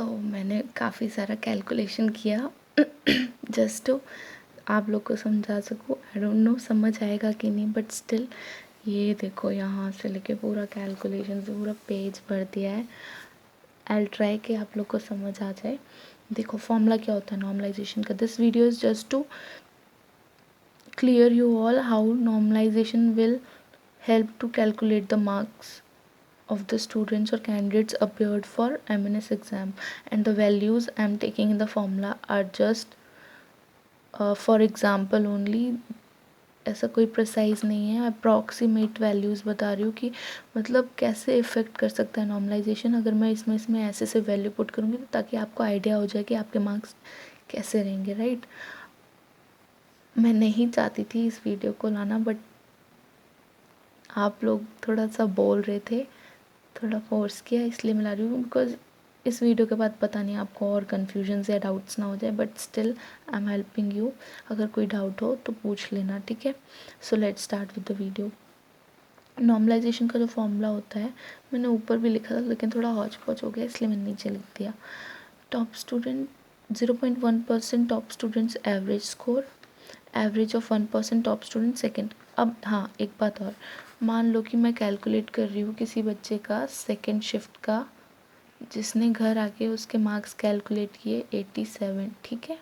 मैंने काफ़ी सारा कैलकुलेशन किया जस्ट टू आप लोग को समझा सकूँ। आई डोंट नो समझ आएगा कि नहीं, बट स्टिल ये देखो यहाँ से लेके पूरा कैलकुलेशन से पूरा पेज भर दिया है। आई ट्राई कि आप लोग को समझ आ जाए। देखो फॉर्मूला क्या होता है नॉर्मलाइजेशन का। This video is just to clear you all how normalization will help to calculate the marks of the students or candidates appeared for MNS exam, and the values I am taking in the formula are just for example only। ऐसा कोई precise नहीं है, approximate values बता रही हूँ कि मतलब कैसे इफ़ेक्ट कर सकता है नॉर्मलाइजेशन अगर मैं इसमें ऐसे से वैल्यू पुट करूँगी, तो ताकि आपको आइडिया हो जाए कि आपके मार्क्स कैसे रहेंगे, राइट। मैं नहीं चाहती थी इस वीडियो को लाना, बट आप लोग थोड़ा सा बोल रहे थे, थोड़ा फोर्स किया, इसलिए मैं ला रही हूँ। बिकॉज इस वीडियो के बाद पता नहीं आपको और कन्फ्यूजन या डाउट्स ना हो जाए, but still I am helping you. अगर कोई डाउट हो तो पूछ लेना, ठीक है। So let's start with the video. Normalization का जो फॉर्मूला होता है मैंने ऊपर भी लिखा था, लेकिन थोड़ा हौच पौच हो गया इसलिए मैंने नीचे लिख दिया। Top student 0.1% top students average score, average of 1% top student second. अब हाँ, एक बात और, मान लो कि मैं कैलकुलेट कर रही हूँ किसी बच्चे का सेकंड शिफ्ट का, जिसने घर आके उसके मार्क्स कैलकुलेट किए 87, ठीक है।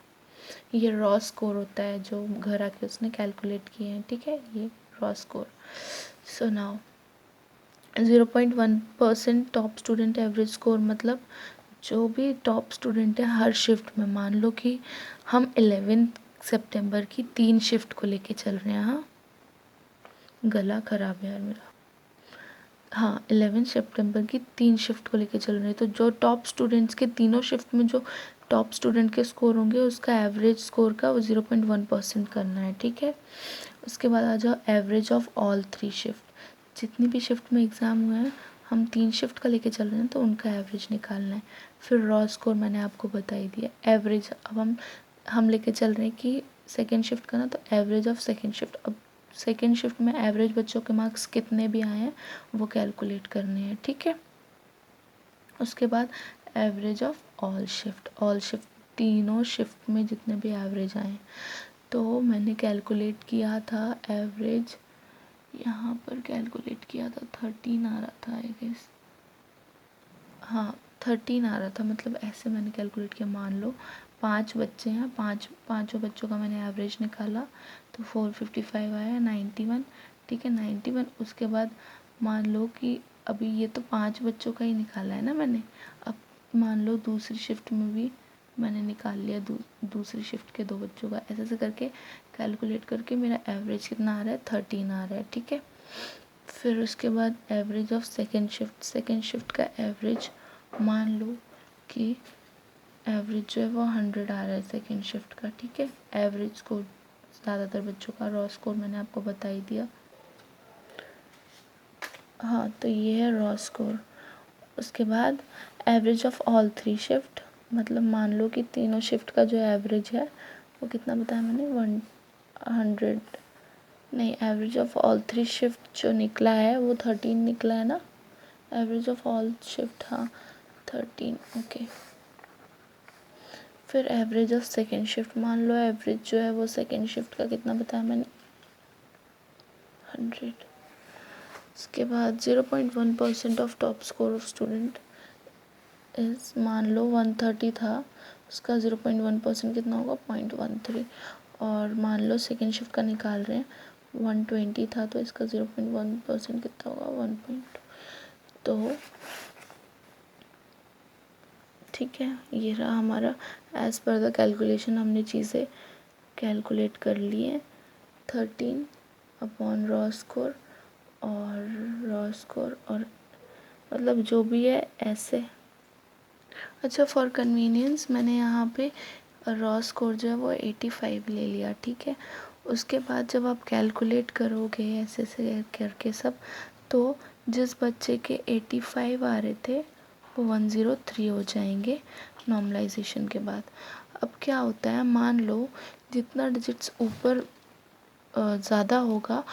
ये रॉ स्कोर होता है जो घर आके उसने कैलकुलेट किए हैं, ठीक है, ये raw score. So now 0.1% top student average score मतलब जो भी टॉप स्टूडेंट है हर शिफ्ट में। मान लो कि हम 11 सितंबर की 3 शिफ्ट को लेके चल रहे हैं। हाँ, गला खराब है यार मेरा। हाँ, 11 सितंबर की 3 शिफ्ट को लेके चल रहे हैं, तो जो टॉप स्टूडेंट्स के तीनों शिफ्ट में जो टॉप स्टूडेंट के स्कोर होंगे उसका एवरेज स्कोर का वो 0.1% करना है, ठीक है। उसके बाद आ जाओ एवरेज ऑफ ऑल 3 शिफ्ट। जितनी भी शिफ्ट में एग्ज़ाम हुए हैं, हम 3 शिफ्ट का लेके चल रहे हैं तो उनका एवरेज निकालना है। फिर रॉ स्कोर मैंने आपको बता ही दिया। एवरेज अब हम लेके चल रहे हैं कि सेकेंड शिफ्ट का ना, तो एवरेज ऑफ सेकेंड शिफ्ट। अब सेकेंड शिफ्ट में एवरेज बच्चों के मार्क्स कितने भी आए हैं वो कैलकुलेट करने हैं, ठीक है। उसके बाद एवरेज ऑफ ऑल शिफ्ट तीनों शिफ्ट में जितने भी एवरेज आए, तो मैंने कैलकुलेट किया था एवरेज, यहाँ पर कैलकुलेट किया था 13 आ रहा था आई गेस। हाँ, 13 आ रहा था, मतलब ऐसे मैंने कैलकुलेट किया। मान लो 5 बच्चे हैं, पाँचों बच्चों का मैंने एवरेज निकाला तो 455 आया, 91, ठीक है, 91। उसके बाद मान लो कि अभी ये तो 5 बच्चों का ही निकाला है ना मैंने। अब मान लो दूसरी शिफ्ट में भी मैंने निकाल लिया दूसरी शिफ्ट के 2 बच्चों का, ऐसे ऐसे करके कैलकुलेट करके मेरा एवरेज कितना आ रहा है, 13 आ रहा है, ठीक है। फिर उसके बाद एवरेज ऑफ सेकेंड शिफ्ट का एवरेज मान लो कि एवरेज जो है वो 100 आ रहा है सेकेंड शिफ्ट का, ठीक है। एवरेज स्कोर ज़्यादातर बच्चों का, रॉ स्कोर मैंने आपको बता ही दिया। हाँ, तो ये है रॉ स्कोर। उसके बाद एवरेज ऑफ ऑल 3 शिफ्ट, मतलब मान लो कि तीनों शिफ्ट का जो एवरेज है वो कितना बताया मैंने, 100 नहीं, एवरेज ऑफ ऑल 3 शिफ्ट जो निकला है वो 13 निकला है ना। एवरेज ऑफ ऑल शिफ्ट, हाँ 13, ओके। फिर एवरेज ऑफ सेकेंड शिफ्ट, मान लो एवरेज जो है वो सेकेंड शिफ्ट का कितना बताया मैंने, 100। उसके बाद 0.1% of top score of student इस, मान लो 130 था, उसका 0.1% कितना होगा, 0.13। और मान लो सेकेंड शिफ्ट का निकाल रहे हैं, 120 था तो इसका 0.1% कितना होगा, 1.2। तो ठीक है, ये रहा हमारा एज़ पर द कैलकुलेशन, हमने चीज़ें कैलकुलेट कर ली हैं। 13 अपॉन रॉ स्कोर और मतलब जो भी है ऐसे। अच्छा, फॉर कन्वीनियंस मैंने यहाँ पे रॉ स्कोर जो है वो 85 ले लिया, ठीक है। उसके बाद जब आप कैलकुलेट करोगे ऐसे ऐसे करके सब, तो जिस बच्चे के 85 आ रहे थे वो 103 हो जाएंगे नॉर्मलाइजेशन के बाद। अब क्या होता है, मान लो जितना डिजिट्स ऊपर ज़्यादा होगा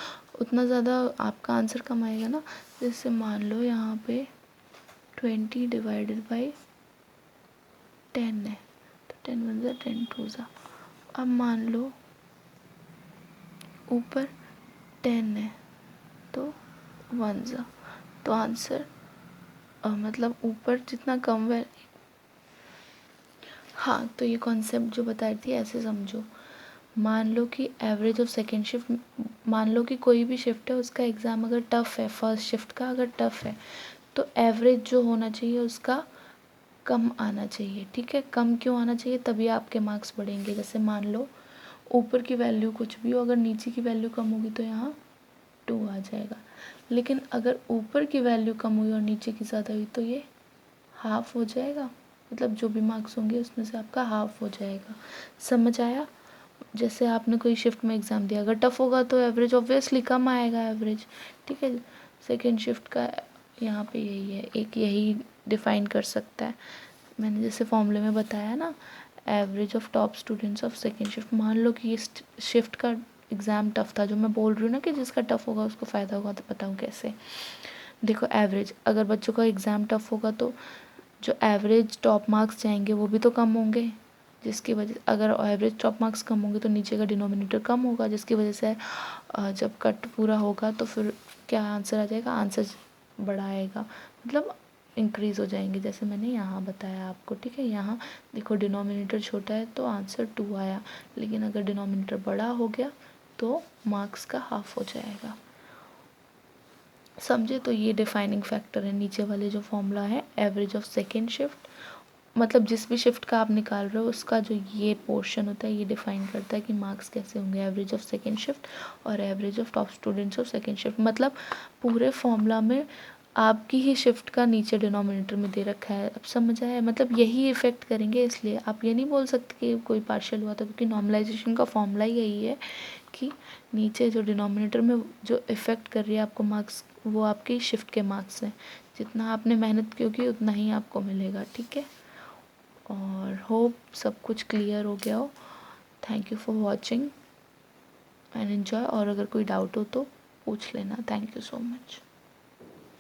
उतना ज़्यादा आपका आंसर कम आएगा ना। जैसे मान लो यहाँ पे 20 डिवाइडेड बाई 10 है तो 10 1 ज़ा 10 2 ज़ा। अब मान लो ऊपर 10 है तो 1 ज़ा, तो आंसर मतलब ऊपर जितना कम वैल्यू। हाँ, तो ये कॉन्सेप्ट जो बताई थी ऐसे समझो। मान लो कि एवरेज ऑफ सेकेंड शिफ्ट, मान लो कि कोई भी शिफ्ट है उसका एग्ज़ाम अगर टफ़ है, फर्स्ट शिफ्ट का अगर टफ़ है तो एवरेज जो होना चाहिए उसका कम आना चाहिए। ठीक है, कम क्यों आना चाहिए, तभी आपके मार्क्स बढ़ेंगे। जैसे मान लो ऊपर की वैल्यू कुछ भी हो, अगर नीचे की वैल्यू कम होगी तो यहाँ 2 आ जाएगा। लेकिन अगर ऊपर की वैल्यू कम हुई और नीचे की ज़्यादा हुई तो ये हाफ हो जाएगा, मतलब जो भी मार्क्स होंगे उसमें से आपका हाफ हो जाएगा। समझ आया? जैसे आपने कोई शिफ्ट में एग्ज़ाम दिया, अगर टफ़ होगा तो एवरेज ऑब्वियसली कम आएगा एवरेज। ठीक है, सेकेंड शिफ्ट का यहाँ पे यही है, एक यही डिफ़ाइन कर सकता है। मैंने जैसे फॉर्मूले में बताया ना, average of top students of second shift. मान लो कि इस शिफ्ट का एग्ज़ाम टफ़ था, जो मैं बोल रही हूँ ना कि जिसका टफ़ होगा उसको फ़ायदा होगा, तो बताऊँ कैसे। देखो एवरेज, अगर बच्चों का एग्ज़ाम टफ़ होगा तो जो एवरेज टॉप मार्क्स जाएंगे वो भी तो कम होंगे, जिसकी वजह, अगर एवरेज टॉप मार्क्स कम होंगे तो नीचे का डिनोमिनेटर कम होगा, जिसकी वजह से जब कट पूरा होगा तो फिर क्या आंसर आ जाएगा, आंसर बड़ा आएगा, मतलब इंक्रीज़ हो जाएंगे, जैसे मैंने यहाँ बताया आपको। ठीक है, यहाँ देखो डिनोमिनेटर छोटा है तो आंसर 2 आया, लेकिन अगर डिनोमिनेटर बड़ा हो गया तो मार्क्स का हाफ हो जाएगा। समझे? तो ये डिफाइनिंग फैक्टर है नीचे वाले जो फॉर्मूला है, एवरेज ऑफ सेकेंड शिफ्ट, मतलब जिस भी शिफ्ट का आप निकाल रहे हो उसका जो ये पोर्शन होता है ये डिफाइन करता है कि मार्क्स कैसे होंगे, एवरेज ऑफ सेकेंड शिफ्ट और average of top students of second shift. मतलब पूरे फॉर्मूला में आपकी ही शिफ्ट का नीचे डिनोमिनेटर में दे रखा है। अब समझ आया? मतलब यही इफ़ेक्ट करेंगे, इसलिए आप ये नहीं बोल सकते कि कोई पार्शियल हुआ था, क्योंकि नॉर्मलाइजेशन का फॉर्मूला ही यही है कि नीचे जो डिनोमिनेटर में जो इफ़ेक्ट कर रही है आपको मार्क्स, वो आपकी शिफ्ट के मार्क्स हैं। जितना आपने मेहनत की होगी उतना ही आपको मिलेगा। ठीक है, और होप सब कुछ क्लियर हो गया हो। Thank you for watching and enjoy, और अगर कोई डाउट हो तो पूछ लेना। Thank you so much.